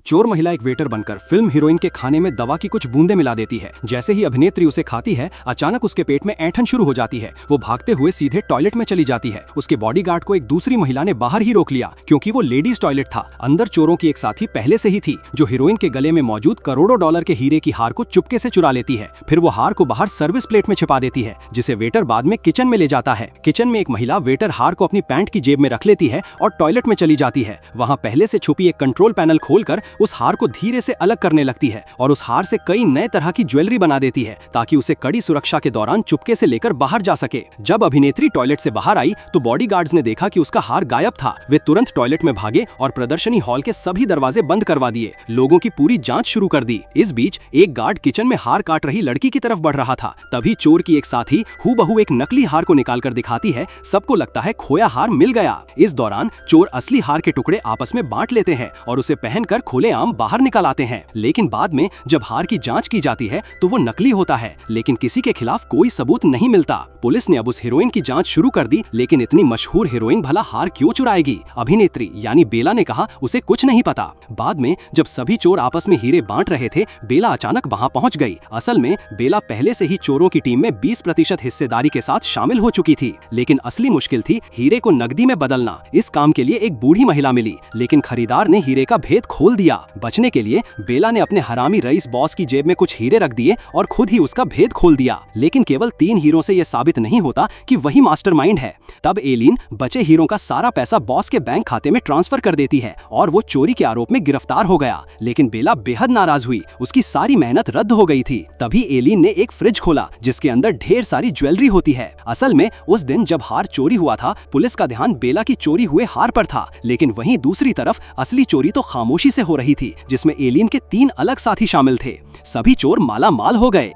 चोर महिला एक वेटर बनकर फिल्म हीरोइन के खाने में दवा की कुछ बूंदें मिला देती है। जैसे ही अभिनेत्री उसे खाती है, अचानक उसके पेट में ऐंठन शुरू हो जाती है। वो भागते हुए सीधे टॉयलेट में चली जाती है। उसके बॉडीगार्ड को एक दूसरी महिला ने बाहर ही रोक लिया, क्योंकि वो लेडीज टॉयलेट था। अंदर चोरों की एक साथी पहले से ही थी, जो हीरोइन के गले में मौजूद करोड़ों डॉलर के हीरे की हार को चुपके से चुरा लेती है। फिर वो हार को बाहर सर्विस प्लेट में छिपा देती है, जिसे वेटर बाद में किचन में ले जाता है। किचन में एक महिला वेटर हार को अपनी पैंट की जेब में रख लेती है और टॉयलेट में चली जाती है। वहाँ पहले से छुपी एक कंट्रोल पैनल खोलकर उस हार को धीरे से अलग करने लगती है और उस हार से कई नए तरह की ज्वेलरी बना देती है, ताकि उसे कड़ी सुरक्षा के दौरान चुपके से लेकर बाहर जा सके। जब अभिनेत्री टॉयलेट से बाहर आई तो बॉडीगार्ड्स ने देखा कि उसका हार गायब था। वे तुरंत टॉयलेट में भागे और प्रदर्शनी हॉल के सभी दरवाजे बंद करवा दिए। लोगों की पूरी जांच शुरू कर दी। इस बीच एक गार्ड किचन में हार काट रही लड़की की तरफ बढ़ रहा था। तभी चोर की एक साथी हूबहू एक नकली हार को निकालकर दिखाती है। सबको लगता है खोया हार मिल गया। इस दौरान चोर असली हार के टुकड़े आपस में बांट लेते हैं और उसे पहनकर खुलेआम बाहर निकल आते हैं। लेकिन बाद में जब हार की जांच की जाती है तो वो नकली होता है, लेकिन किसी के खिलाफ कोई सबूत नहीं मिलता। पुलिस ने अब उस हीरोइन की जांच शुरू कर दी, लेकिन इतनी मशहूर हीरोइन भला हार क्यों चुराएगी? अभिनेत्री यानी बेला ने कहा उसे कुछ नहीं पता। बाद में जब सभी चोर आपस में हीरे बांट रहे थे, बेला अचानक वहां पहुंच गई। असल में बेला पहले से ही चोरों की टीम में 20% हिस्सेदारी के साथ शामिल हो चुकी थी, लेकिन असली मुश्किल थी हीरे को नकदी में बदलना। इस काम के लिए एक बूढ़ी महिला मिली, लेकिन खरीदार ने हीरे का भेद खोल दिया। बचने के लिए बेला ने अपने हरामी रईस बॉस की जेब में कुछ हीरे रख दिए और खुद ही उसका भेद खोल दिया। लेकिन केवल 3 हीरों से यह साबित नहीं होता कि वही मास्टरमाइंड है। तब एलिन बचे हीरों का सारा पैसा बॉस के बैंक खाते में ट्रांसफर कर देती है और वो चोरी के आरोप में गिरफ्तार हो गया। लेकिन बेला बेहद नाराज हुई, उसकी सारी मेहनत रद्द हो गई थी। तभी एलिन ने एक फ्रिज खोला, जिसके अंदर ढेर सारी ज्वेलरी होती है। असल में उस दिन जब हार चोरी हुआ था, पुलिस का ध्यान बेला की चोरी हुए हार पर था, लेकिन वहीं दूसरी तरफ असली चोरी तो खामोशी से हो रही थी, जिसमें एलिन के 3 अलग साथी शामिल थे। सभी चोर माला माल हो गए।